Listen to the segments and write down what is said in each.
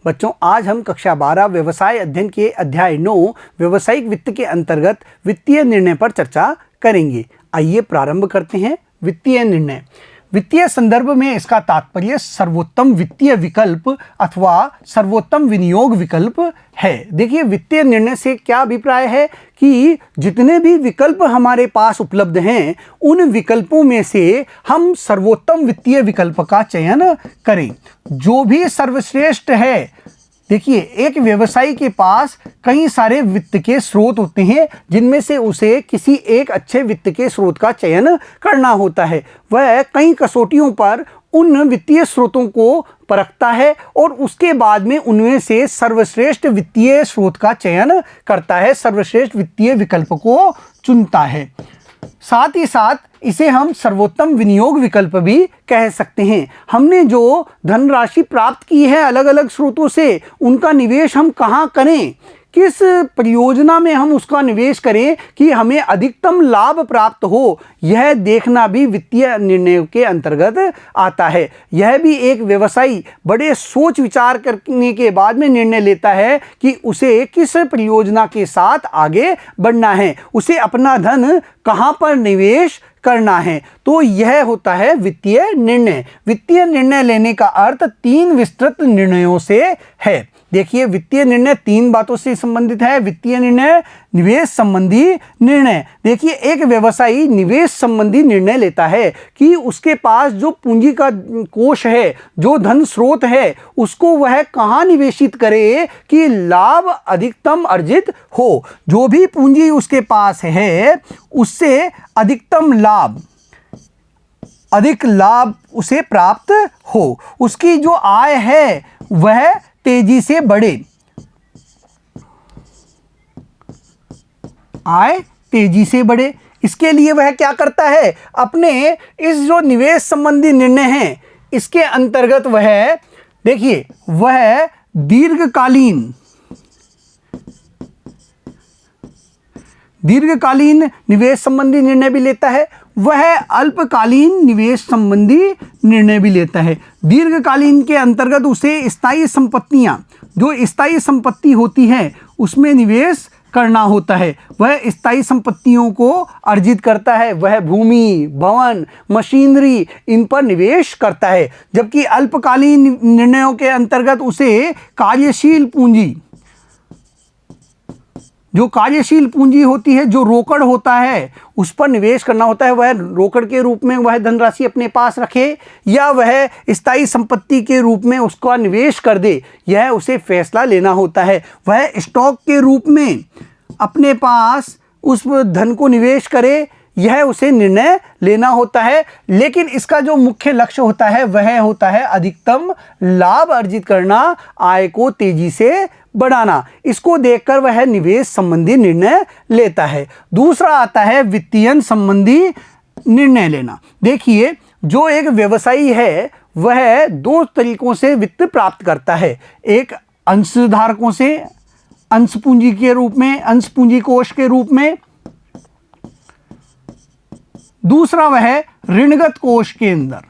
बच्चों, आज हम कक्षा 12 व्यवसाय अध्ययन के अध्याय 9 व्यावसायिक वित्त के अंतर्गत वित्तीय निर्णय पर चर्चा करेंगे। आइए प्रारंभ करते हैं। वित्तीय निर्णय वित्तीय संदर्भ में इसका तात्पर्य सर्वोत्तम वित्तीय विकल्प अथवा सर्वोत्तम विनियोग विकल्प है। देखिए, वित्तीय निर्णय से क्या अभिप्राय है कि जितने भी विकल्प हमारे पास उपलब्ध हैं उन विकल्पों में से हम सर्वोत्तम वित्तीय विकल्प का चयन करें, जो भी सर्वश्रेष्ठ है। देखिए, एक व्यवसायी के पास कई सारे वित्त के स्रोत होते हैं, जिनमें से उसे किसी एक अच्छे वित्त के स्रोत का चयन करना होता है। वह कई कसौटियों पर उन वित्तीय स्रोतों को परखता है और उसके बाद में उनमें से सर्वश्रेष्ठ वित्तीय स्रोत का चयन करता है, सर्वश्रेष्ठ वित्तीय विकल्प को चुनता है। साथ ही साथ इसे हम सर्वोत्तम विनियोग विकल्प भी कह सकते हैं। हमने जो धनराशि प्राप्त की है अलग अलग स्रोतों से, उनका निवेश हम कहाँ करें, किस परियोजना में हम उसका निवेश करें कि हमें अधिकतम लाभ प्राप्त हो, यह देखना भी वित्तीय निर्णय के अंतर्गत आता है। यह भी एक व्यवसायी बड़े सोच विचार करने के बाद में निर्णय लेता है कि उसे किस परियोजना के साथ आगे बढ़ना है, उसे अपना धन कहाँ पर निवेश करना है। तो यह होता है वित्तीय निर्णय। वित्तीय निर्णय लेने का अर्थ 3 विस्तृत निर्णयों से है। देखिए, वित्तीय निर्णय 3 बातों से संबंधित है। वित्तीय निर्णय, निवेश संबंधी निर्णय। देखिए, एक व्यवसायी निवेश संबंधी निर्णय लेता है कि उसके पास जो पूंजी का कोष है, जो धन स्रोत है, उसको वह कहाँ निवेशित करे कि लाभ अधिकतम अर्जित हो। जो भी पूंजी उसके पास है उससे अधिक लाभ उसे प्राप्त हो, उसकी जो आय है वह तेजी से बढ़े, आय तेजी से बढ़े। इसके लिए वह क्या करता है, अपने इस जो निवेश संबंधी निर्णय है इसके अंतर्गत वह, देखिए, वह दीर्घकालीन निवेश संबंधी निर्णय भी लेता है, वह अल्पकालीन निवेश संबंधी निर्णय भी लेता है। दीर्घकालीन के अंतर्गत उसे स्थायी संपत्तियां, जो स्थायी संपत्ति होती है उसमें निवेश करना होता है। वह स्थायी संपत्तियों को अर्जित करता है, वह भूमि, भवन, मशीनरी, इन पर निवेश करता है। जबकि अल्पकालीन निर्णयों के अंतर्गत उसे कार्यशील पूंजी, जो कार्यशील पूंजी होती है, जो रोकड़ होता है, उस पर निवेश करना होता है। वह रोकड़ के रूप में वह धनराशि अपने पास रखे या वह स्थायी संपत्ति के रूप में उसका निवेश कर दे, यह उसे फैसला लेना होता है। वह स्टॉक के रूप में अपने पास उस धन को निवेश करे, यह उसे निर्णय लेना होता है। लेकिन इसका जो मुख्य लक्ष्य होता है वह होता है अधिकतम लाभ अर्जित करना, आय को तेजी से बढ़ाना। इसको देखकर वह निवेश संबंधी निर्णय लेता है। दूसरा आता है वित्तीयन संबंधी निर्णय लेना। देखिए, जो एक व्यवसायी है वह 2 तरीकों से वित्त प्राप्त करता है। एक अंशधारकों से, अंश पूंजी के रूप में, अंश पूंजी कोष के रूप में। दूसरा वह ऋणगत कोष के अंदर,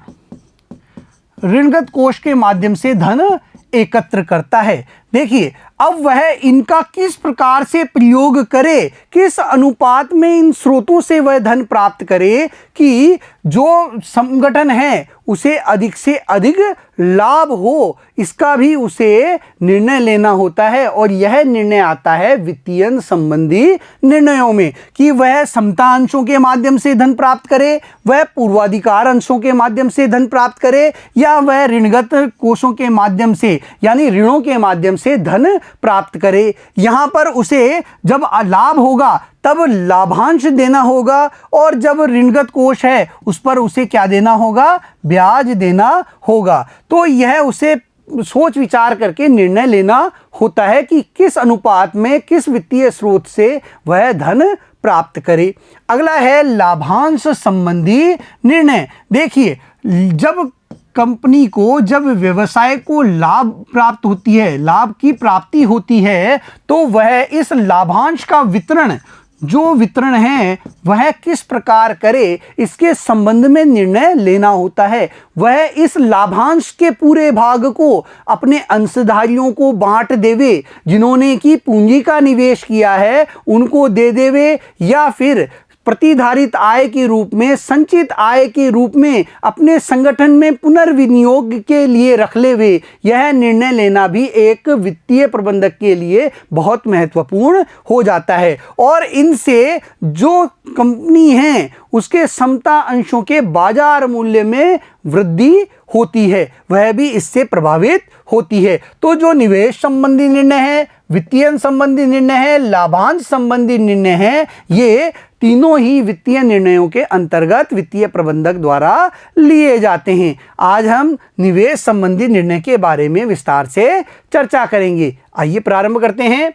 ऋणगत कोष के माध्यम से धन एकत्र करता है। देखिए, अब वह इनका किस प्रकार से प्रयोग करे, किस अनुपात में इन स्रोतों से वह धन प्राप्त करे कि जो संगठन है उसे अधिक से अधिक लाभ हो, इसका भी उसे निर्णय लेना होता है। और यह निर्णय आता है वित्तीयन संबंधी निर्णयों में कि वह समता अंशों के माध्यम से धन प्राप्त करे, वह पूर्वाधिकार अंशों के माध्यम से धन प्राप्त करे, या वह ऋणगत कोषों के माध्यम से, यानी ऋणों के माध्यम से धन प्राप्त करे। यहां पर उसे जब लाभ होगा तब लाभांश देना होगा, और जब ऋणगत कोष है उस पर उसे क्या देना होगा, ब्याज देना होगा। तो यह उसे सोच विचार करके निर्णय लेना होता है कि किस अनुपात में, किस वित्तीय स्रोत से वह धन प्राप्त करे। अगला है लाभांश संबंधी निर्णय। देखिए, जब कंपनी को, जब व्यवसाय को लाभ प्राप्त होती है, लाभ की प्राप्ति होती है, तो वह इस लाभांश का वितरण जो वितरण है वह किस प्रकार करे, इसके संबंध में निर्णय लेना होता है। वह इस लाभांश के पूरे भाग को अपने अंशधारियों को बांट देवे, जिन्होंने की पूंजी का निवेश किया है उनको दे देवे, या फिर प्रतिधारित आय के रूप में, संचित आय के रूप में अपने संगठन में पुनर्विनियोग के लिए रख लेवे। यह निर्णय लेना भी एक वित्तीय प्रबंधक के लिए बहुत महत्वपूर्ण हो जाता है और इनसे जो कंपनी है उसके समता अंशों के बाजार मूल्य में वृद्धि होती है, वह भी इससे प्रभावित होती है। तो जो निवेश संबंधी निर्णय है, वित्तीय संबंधी निर्णय है, लाभांश संबंधी निर्णय है, ये तीनों ही वित्तीय निर्णयों के अंतर्गत वित्तीय प्रबंधक द्वारा लिए जाते हैं। आज हम निवेश संबंधी निर्णय के बारे में विस्तार से चर्चा करेंगे। आइए प्रारंभ करते हैं।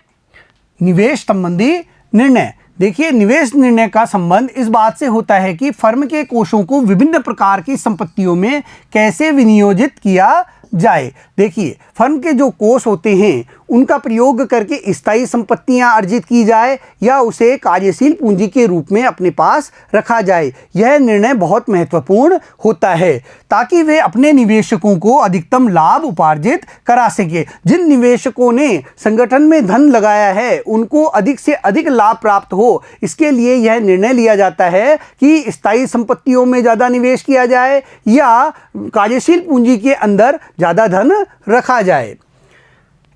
निवेश संबंधी निर्णय। देखिए, निवेश निर्णय का संबंध इस बात से होता है कि फर्म के कोषों को विभिन्न प्रकार की संपत्तियों में कैसे विनियोजित किया जाए। देखिए, फर्म के जो कोष होते हैं उनका प्रयोग करके स्थायी संपत्तियां अर्जित की जाए या उसे कार्यशील पूंजी के रूप में अपने पास रखा जाए, यह निर्णय बहुत महत्वपूर्ण होता है ताकि वे अपने निवेशकों को अधिकतम लाभ उपार्जित करा सके। जिन निवेशकों ने संगठन में धन लगाया है उनको अधिक से अधिक लाभ प्राप्त हो, इसके लिए यह निर्णय लिया जाता है कि स्थायी संपत्तियों में ज़्यादा निवेश किया जाए या कार्यशील पूंजी के अंदर ज़्यादा धन रखा जाए।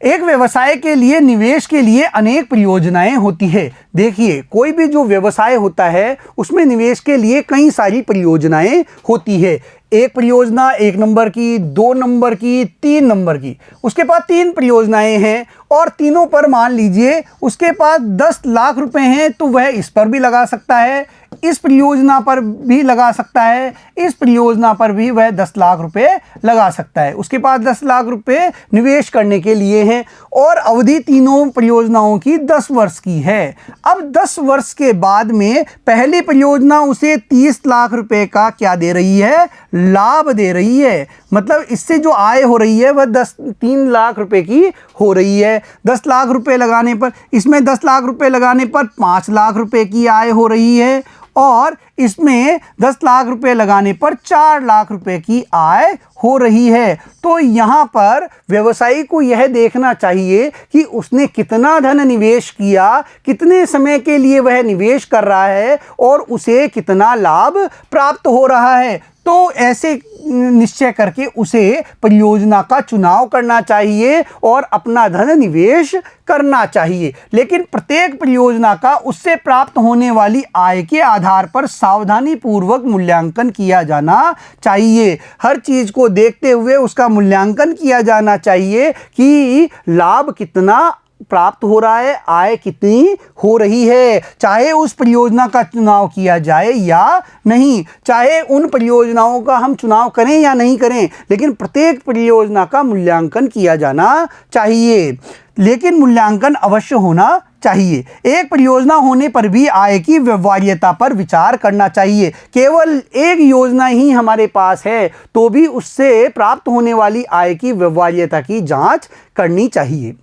एक व्यवसाय के लिए निवेश के लिए अनेक परियोजनाएं होती है। देखिए, कोई भी जो व्यवसाय होता है उसमें निवेश के लिए कई सारी परियोजनाएं होती है। एक परियोजना 1 नंबर की, 2 नंबर की, 3 नंबर की, उसके पास 3 परियोजनाएं हैं और तीनों पर मान लीजिए उसके पास 10 लाख रुपए हैं तो वह इस पर भी लगा सकता है, इस परियोजना पर भी लगा सकता है, इस परियोजना पर भी वह 10 लाख रुपए लगा सकता है। उसके पास 10 लाख रुपए निवेश करने के लिए हैं और अवधि तीनों परियोजनाओं की 10 वर्ष की है। अब 10 वर्ष के बाद में पहली परियोजना उसे 30 लाख रुपए का क्या दे रही है? लाभ दे रही है। मतलब इससे जो आय हो रही है वह 3 लाख रुपए की हो रही है। 10 लाख रुपए लगाने पर, इसमें 10 लाख रुपए लगाने पर 5 लाख रुपए की आय हो रही है और इसमें 10 लाख रुपए लगाने पर 4 लाख रुपए की आय हो रही है। तो यहाँ पर व्यवसायी को यह देखना चाहिए कि उसने कितना धन निवेश किया, कितने समय के लिए वह निवेश कर रहा है और उसे कितना लाभ प्राप्त हो रहा है। तो ऐसे निश्चय करके उसे परियोजना का चुनाव करना चाहिए और अपना धन निवेश करना चाहिए। लेकिन प्रत्येक परियोजना का उससे प्राप्त होने वाली आय के आधार पर सावधानी पूर्वक मूल्यांकन किया जाना चाहिए। हर चीज को देखते हुए उसका मूल्यांकन किया जाना चाहिए कि लाभ कितना प्राप्त हो रहा है, आय कितनी हो रही है, चाहे उस परियोजना का चुनाव किया जाए या नहीं, चाहे उन परियोजनाओं का हम चुनाव करें या नहीं करें, लेकिन प्रत्येक परियोजना का मूल्यांकन किया जाना चाहिए। लेकिन मूल्यांकन अवश्य होना चाहिए। एक परियोजना होने पर भी आय की व्यवहार्यता पर विचार करना चाहिए। केवल एक योजना ही हमारे पास है तो भी उससे प्राप्त होने वाली आय की व्यवहार्यता की जांच करनी चाहिए।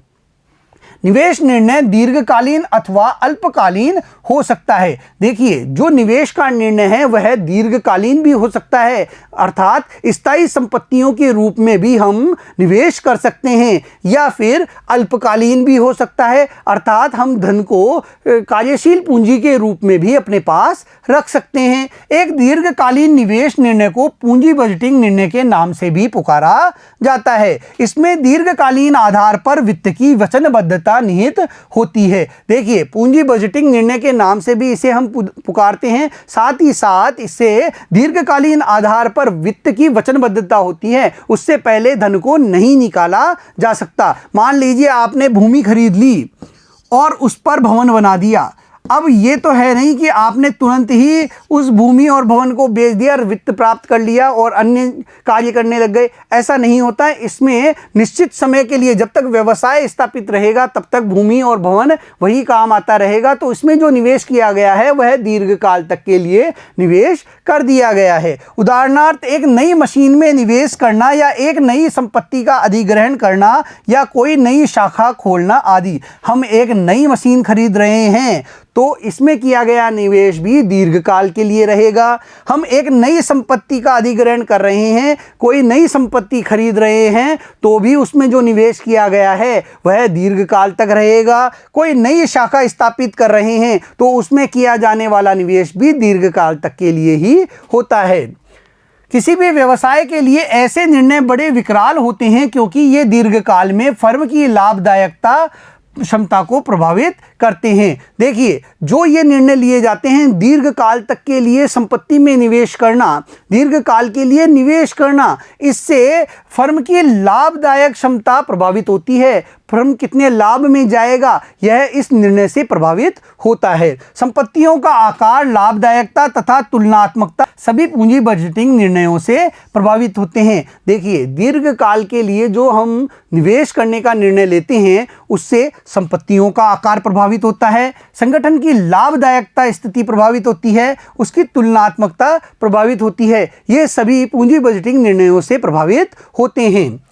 निवेश निर्णय दीर्घकालीन अथवा अल्पकालीन हो सकता है। देखिए, जो निवेश का निर्णय है वह दीर्घकालीन भी हो सकता है, अर्थात स्थायी संपत्तियों के रूप में भी हम निवेश कर सकते हैं, या फिर अल्पकालीन भी हो सकता है, अर्थात हम धन को कार्यशील पूंजी के रूप में भी अपने पास रख सकते हैं। एक दीर्घकालीन निवेश निर्णय को पूंजी बजटिंग निर्णय के नाम से भी पुकारा जाता है। इसमें दीर्घकालीन आधार पर वित्त की वचनबद्धता निहित होती है। देखिए, पूंजी बजटिंग निर्णय के नाम से भी इसे हम पुकारते हैं, साथ ही साथ इससे दीर्घकालीन आधार पर वित्त की वचनबद्धता होती है। उससे पहले धन को नहीं निकाला जा सकता। मान लीजिए आपने भूमि खरीद ली और उस पर भवन बना दिया। अब ये तो है नहीं कि आपने तुरंत ही उस भूमि और भवन को बेच दिया और वित्त प्राप्त कर लिया और अन्य कार्य करने लग गए। ऐसा नहीं होता है। इसमें निश्चित समय के लिए, जब तक व्यवसाय स्थापित रहेगा तब तक भूमि और भवन वही काम आता रहेगा। तो इसमें जो निवेश किया गया है वह दीर्घकाल तक के लिए निवेश कर दिया गया है। उदाहरणार्थ, एक नई मशीन में निवेश करना या एक नई संपत्ति का अधिग्रहण करना या कोई नई शाखा खोलना आदि। हम एक नई मशीन खरीद रहे हैं तो इसमें किया गया निवेश भी दीर्घकाल के लिए रहेगा। हम एक नई संपत्ति का अधिग्रहण कर रहे हैं, कोई नई संपत्ति खरीद रहे हैं, तो भी उसमें जो निवेश किया गया है वह दीर्घकाल तक रहेगा। कोई नई शाखा स्थापित कर रहे हैं तो उसमें किया जाने वाला निवेश भी दीर्घकाल तक के लिए ही होता है। किसी भी व्यवसाय के लिए ऐसे निर्णय बड़े विकराल होते हैं क्योंकि ये दीर्घकाल में फर्म की लाभदायकता क्षमता को प्रभावित करते हैं। देखिए, जो ये निर्णय लिए जाते हैं दीर्घकाल तक के लिए संपत्ति में निवेश करना, दीर्घकाल के लिए निवेश करना, इससे फर्म की लाभदायक क्षमता प्रभावित होती है। फर्म कितने लाभ में जाएगा यह इस निर्णय से प्रभावित होता है। संपत्तियों का आकार, लाभदायकता तथा तुलनात्मकता सभी पूंजी बजटिंग निर्णयों से प्रभावित होते हैं। देखिए, दीर्घकाल के लिए जो हम निवेश करने का निर्णय लेते हैं उससे संपत्तियों का आकार प्रभावित होता है, संगठन की लाभदायकता स्थिति प्रभावित होती है, उसकी तुलनात्मकता प्रभावित होती है। ये सभी पूंजी बजटिंग निर्णयों से प्रभावित होते हैं।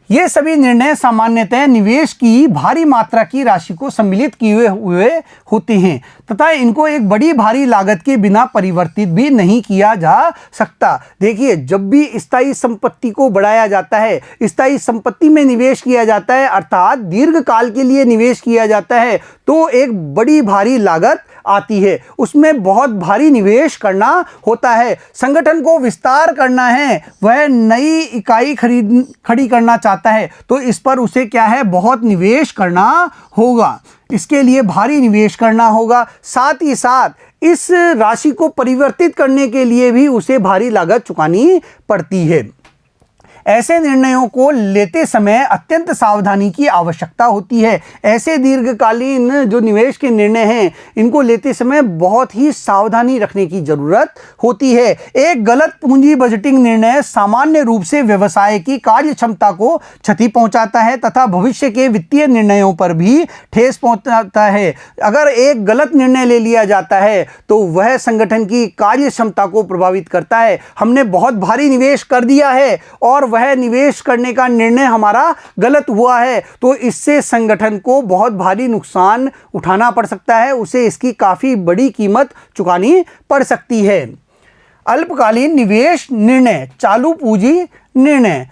ये सभी निर्णय सामान्यतः निवेश की भारी मात्रा की राशि को सम्मिलित किए हुए होते हैं तथा इनको एक बड़ी भारी लागत के बिना परिवर्तित भी नहीं किया जा सकता। देखिए, जब भी स्थायी संपत्ति को बढ़ाया जाता है, स्थायी संपत्ति में निवेश किया जाता है अर्थात दीर्घकाल के लिए निवेश किया जाता है, तो एक बड़ी भारी लागत आती है, उसमें बहुत भारी निवेश करना होता है। संगठन को विस्तार करना है, वह नई इकाई खड़ी करना चाहता है, तो इस पर उसे क्या है, बहुत निवेश करना होगा, इसके लिए भारी निवेश करना होगा। साथ ही साथ इस राशि को परिवर्तित करने के लिए भी उसे भारी लागत चुकानी पड़ती है। ऐसे निर्णयों को लेते समय अत्यंत सावधानी की आवश्यकता होती है। ऐसे दीर्घकालीन जो निवेश के निर्णय हैं इनको लेते समय बहुत ही सावधानी रखने की जरूरत होती है। एक गलत पूंजी बजटिंग निर्णय सामान्य रूप से व्यवसाय की कार्य क्षमता को क्षति पहुंचाता है तथा भविष्य के वित्तीय निर्णयों पर भी ठेस पहुंचाता है। अगर एक गलत निर्णय ले लिया जाता है तो वह संगठन की कार्य क्षमता को प्रभावित करता है। हमने बहुत भारी निवेश कर दिया है और वह निवेश करने का निर्णय हमारा गलत हुआ है, तो इससे संगठन को बहुत भारी नुकसान उठाना पड़ सकता है, उसे इसकी काफी बड़ी कीमत चुकानी पड़ सकती है। अल्पकालीन निवेश निर्णय, चालू पूंजी निर्णय।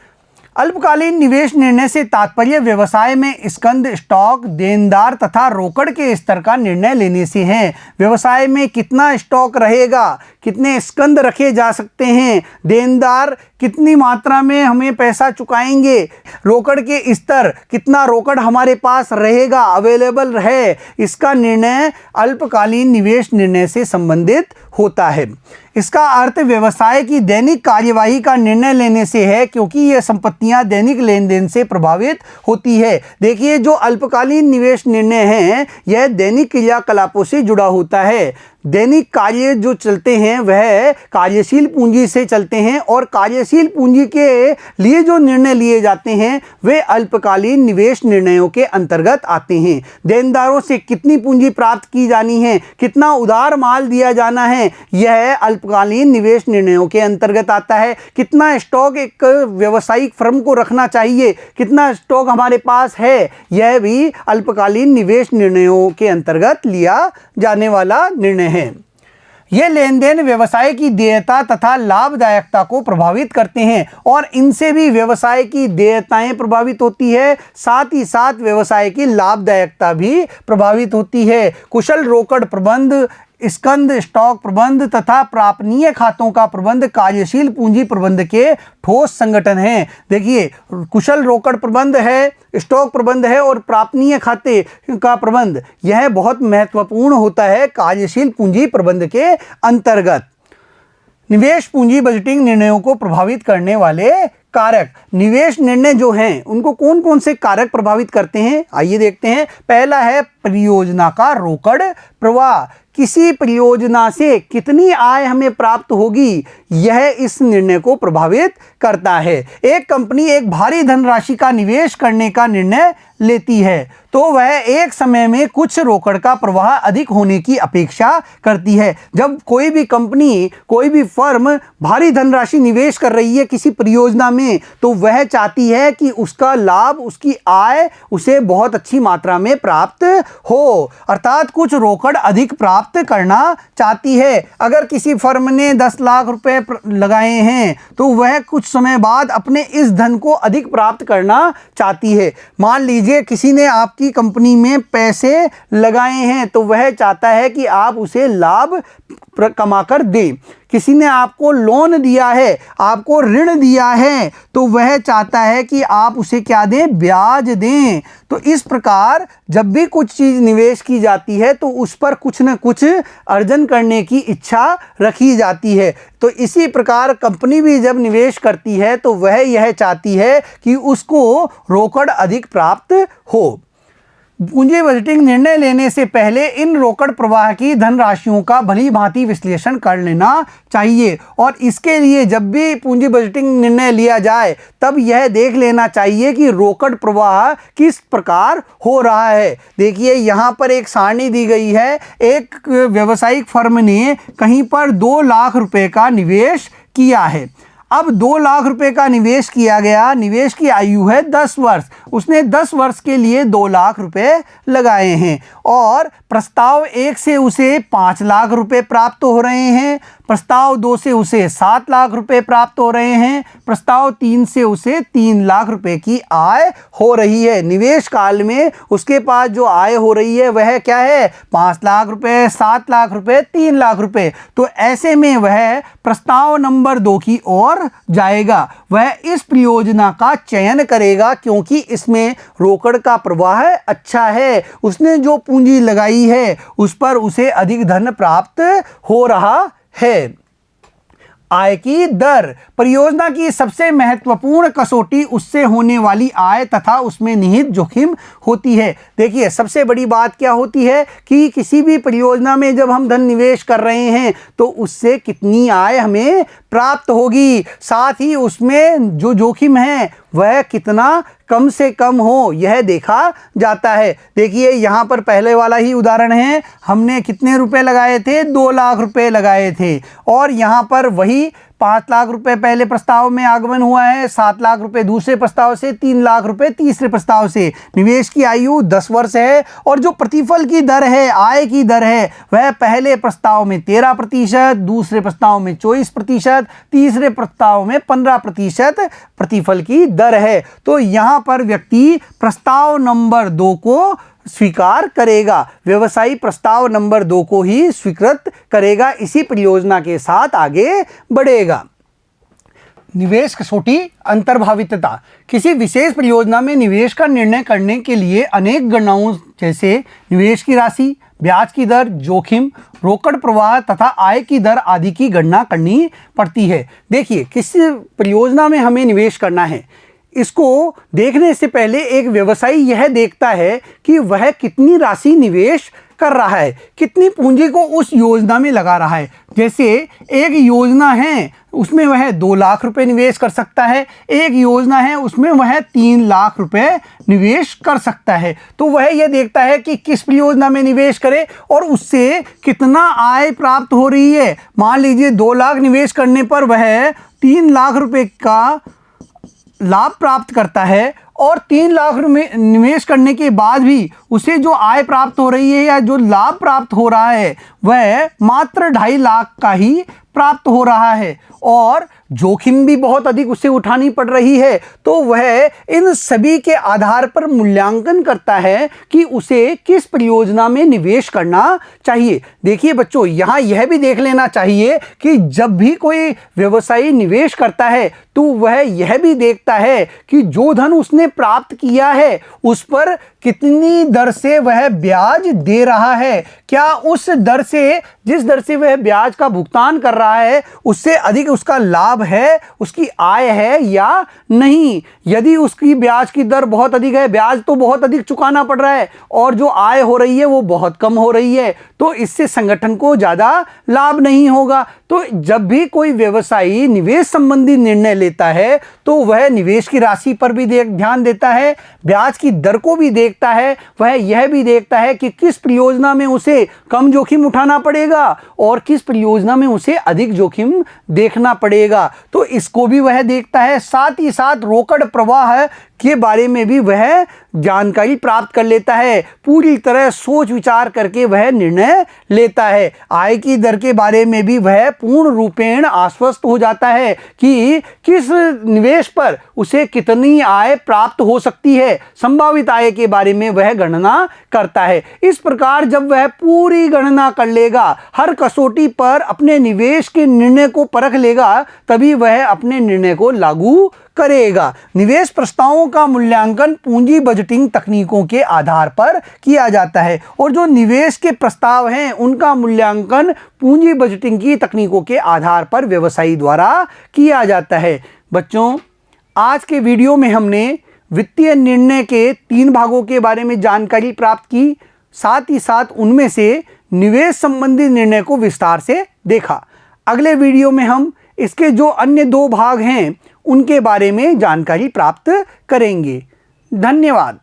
अल्पकालीन निवेश निर्णय से तात्पर्य व्यवसाय में स्कंद, स्टॉक, देनदार तथा रोकड़ के स्तर का निर्णय लेने से है। व्यवसाय में कितना स्टॉक रहेगा, कितने स्कंद रखे जा सकते हैं, देनदार कितनी मात्रा में हमें पैसा चुकाएंगे, रोकड़ के स्तर, कितना रोकड़ हमारे पास रहेगा, अवेलेबल है, इसका निर्णय अल्पकालीन निवेश निर्णय से संबंधित होता है। इसका अर्थ व्यवसाय की दैनिक कार्यवाही का निर्णय लेने से है क्योंकि यह संपत्तियां दैनिक लेन देन से प्रभावित होती है। देखिए, जो अल्पकालीन निवेश निर्णय है यह दैनिक क्रियाकलापों से जुड़ा होता है। दैनिक कार्य जो चलते हैं वह कार्यशील पूंजी से चलते हैं और कार्यशील पूंजी के लिए जो निर्णय लिए जाते हैं वे अल्पकालीन निवेश निर्णयों के अंतर्गत आते हैं। देनदारों से कितनी पूंजी प्राप्त की जानी है, कितना उधार माल दिया जाना है, यह अल्पकालीन निवेश निर्णयों के अंतर्गत आता है। कितना स्टॉक एक व्यावसायिक फर्म को रखना चाहिए, कितना स्टॉक हमारे पास है, यह भी अल्पकालीन निवेश निर्णयों के अंतर्गत लिया जाने वाला निर्णय है। ये लेन देन व्यवसाय की देयता तथा लाभदायकता को प्रभावित करते हैं और इनसे भी व्यवसाय की देयताएं प्रभावित होती है, साथ ही साथ व्यवसाय की लाभदायकता भी प्रभावित होती है। कुशल रोकड़ प्रबंध, स्कंद, स्टॉक प्रबंध तथा प्रापणीय खातों का प्रबंध कार्यशील पूंजी प्रबंध के ठोस संगठन हैं। देखिए, कुशल रोकड़ प्रबंध है, स्टॉक प्रबंध है और प्रापणीय खाते का प्रबंध, यह बहुत महत्वपूर्ण होता है कार्यशील पूंजी प्रबंध के अंतर्गत। निवेश पूंजी बजटिंग निर्णयों को प्रभावित करने वाले कारक। निवेश निर्णय जो हैं उनको कौन कौन से कारक प्रभावित करते हैं, आइए देखते हैं। पहला है परियोजना का रोकड़ प्रवाह। किसी परियोजना से कितनी आय हमें प्राप्त होगी, यह इस निर्णय को प्रभावित करता है। एक कंपनी एक भारी धनराशि का निवेश करने का निर्णय लेती है तो वह एक समय में कुछ रोकड़ का प्रवाह अधिक होने की अपेक्षा करती है। जब कोई भी कंपनी, कोई भी फर्म भारी धनराशि निवेश कर रही है किसी परियोजना में, तो वह चाहती है कि उसका लाभ, उसकी आय उसे बहुत अच्छी मात्रा में प्राप्त हो, अर्थात कुछ रोकड़ अधिक प्राप्त करना चाहती है। अगर किसी फर्म ने 10 लाख रुपए लगाए हैं तो वह कुछ समय बाद अपने इस धन को अधिक प्राप्त करना चाहती है। मान लीजिए किसी ने आपकी कंपनी में पैसे लगाए हैं तो वह चाहता है कि आप उसे लाभ कमाकर दें। किसी ने आपको लोन दिया है, आपको ऋण दिया है, तो वह चाहता है कि आप उसे क्या दें, ब्याज दें। तो इस प्रकार जब भी कुछ चीज़ निवेश की जाती है तो उस पर कुछ न कुछ अर्जन करने की इच्छा रखी जाती है। तो इसी प्रकार कंपनी भी जब निवेश करती है तो वह यह चाहती है कि उसको रोकड़ अधिक प्राप्त हो। पूंजी बजटिंग निर्णय लेने से पहले इन रोकड़ प्रवाह की धनराशियों का भली भांति विश्लेषण कर लेना चाहिए और इसके लिए जब भी पूंजी बजटिंग निर्णय लिया जाए तब यह देख लेना चाहिए कि रोकड़ प्रवाह किस प्रकार हो रहा है। देखिए यहाँ पर एक सारणी दी गई है। एक व्यावसायिक फर्म ने कहीं पर 2 लाख रुपए का निवेश किया है। अब 2 लाख रुपए का निवेश किया गया, निवेश की आयु है 10 वर्ष। उसने 10 वर्ष के लिए 2 लाख रुपए लगाए हैं और प्रस्ताव 1 से उसे 5 लाख रुपए प्राप्त हो रहे हैं, प्रस्ताव 2 से उसे 7 लाख रुपए प्राप्त हो रहे हैं, प्रस्ताव 3 से उसे 3 लाख रुपए की आय हो रही है। निवेश काल में उसके पास जो आय हो रही है वह क्या है, 5 लाख रुपए, 7 लाख रुपए, 3 लाख रुपए। तो ऐसे में वह प्रस्ताव नंबर 2 की ओर जाएगा। वह इस परियोजना का चयन करेगा क्योंकि इसमें रोकड़ का प्रवाह अच्छा है, उसने जो पूंजी लगाई है उस पर उसे अधिक धन प्राप्त हो रहा है। आय की दर परियोजना की सबसे महत्वपूर्ण कसौटी उससे होने वाली आय तथा उसमें निहित जोखिम होती है। देखिए सबसे बड़ी बात क्या होती है कि किसी भी परियोजना में जब हम धन निवेश कर रहे हैं तो उससे कितनी आय हमें प्राप्त होगी, साथ ही उसमें जो जोखिम है वह कितना कम से कम हो यह देखा जाता है। देखिए यहाँ पर पहले वाला ही उदाहरण है, हमने कितने रुपए लगाए थे, 2 लाख रुपए लगाए थे और यहाँ पर वही 5 लाख रुपए पहले प्रस्ताव में आगमन हुआ है, 7 लाख रुपए दूसरे प्रस्ताव से, 3 लाख रुपए तीसरे प्रस्ताव से। निवेश की आयु 10 वर्ष है और जो प्रतिफल की दर है, आय की दर है, वह पहले प्रस्ताव में 13%, दूसरे प्रस्ताव में 24%, तीसरे प्रस्ताव में 15% प्रतिफल की दर है। तो यहाँ पर व्यक्ति प्रस्ताव नंबर 2 को स्वीकार करेगा, व्यवसायी प्रस्ताव नंबर 2 को ही स्वीकृत करेगा, इसी परियोजना के साथ आगे बढ़ेगा। निवेश कसौटी अंतर्भावितता किसी विशेष परियोजना में निवेश का निर्णय करने के लिए अनेक गणनाओं जैसे निवेश की राशि, ब्याज की दर, जोखिम, रोकड़ प्रवाह तथा आय की दर आदि की गणना करनी पड़ती है। देखिए किसी परियोजना में हमें निवेश करना है, इसको देखने से पहले एक व्यवसायी यह देखता है कि वह कितनी राशि निवेश कर रहा है, कितनी पूंजी को उस योजना में लगा रहा है। जैसे एक योजना है उसमें वह 2 लाख रुपए निवेश कर सकता है, एक योजना है उसमें वह 3 लाख रुपए निवेश कर सकता है। तो वह यह देखता है कि किस परियोजना में निवेश करे और उससे कितना आय प्राप्त हो रही है। मान लीजिए 2 लाख निवेश करने पर वह 3 लाख रुपए का लाभ प्राप्त करता है और 3 लाख निवेश करने के बाद भी उसे जो आय प्राप्त हो रही है या जो लाभ प्राप्त हो रहा है वह मात्र 2.5 लाख का ही प्राप्त हो रहा है और जोखिम भी बहुत अधिक उसे उठानी पड़ रही है। तो वह इन सभी के आधार पर मूल्यांकन करता है कि उसे किस परियोजना में निवेश करना चाहिए। देखिए बच्चों, यहाँ यह भी देख लेना चाहिए कि जब भी कोई व्यवसायी निवेश करता है तो वह यह भी देखता है कि जो धन उसने प्राप्त किया है उस पर कितनी दर से वह ब्याज दे रहा है। क्या उस दर से, जिस दर से वह ब्याज का भुगतान कर रहा है, उससे अधिक उसका लाभ है, उसकी आय है या नहीं। यदि उसकी ब्याज की दर बहुत अधिक है, ब्याज तो बहुत अधिक चुकाना पड़ रहा है और जो आय हो रही है वो बहुत कम हो रही है, तो इससे संगठन को ज़्यादा लाभ नहीं होगा। तो जब भी कोई व्यवसायी निवेश संबंधी निर्णय लेता है तो वह निवेश की राशि पर भी ध्यान देता है, ब्याज की दर को भी देखता है, वह यह भी देखता है कि किस परियोजना में उसे कम जोखिम उठाना पड़ेगा और किस परियोजना में उसे अधिक जोखिम देखना पड़ेगा। तो इसको भी वह देखता है, साथ ही साथ रोकड़ प्रवाह के बारे में भी वह जानकारी प्राप्त कर लेता है। पूरी तरह सोच विचार करके वह निर्णय लेता है। आय की दर के बारे में भी वह पूर्ण रूपेण आश्वस्त हो जाता है कि किस निवेश पर उसे कितनी आय प्राप्त हो सकती है। संभावित आय के बारे में वह गणना करता है। इस प्रकार जब वह पूरी गणना कर लेगा, हर कसौटी पर अपने निवेश के निर्णय को परख लेगा, तभी वह अपने निर्णय को लागू करेगा। निवेश प्रस्तावों का मूल्यांकन पूंजी बजटिंग तकनीकों के आधार पर किया जाता है और जो निवेश के प्रस्ताव हैं उनका मूल्यांकन पूंजी बजटिंग की तकनीकों के आधार पर व्यवसायी द्वारा किया जाता है। बच्चों, आज के वीडियो में हमने वित्तीय निर्णय के 3 भागों के बारे में जानकारी प्राप्त की, साथ ही साथ उनमें से निवेश संबंधी निर्णय को विस्तार से देखा। अगले वीडियो में हम इसके जो अन्य 2 भाग हैं उनके बारे में जानकारी प्राप्त करेंगे। धन्यवाद।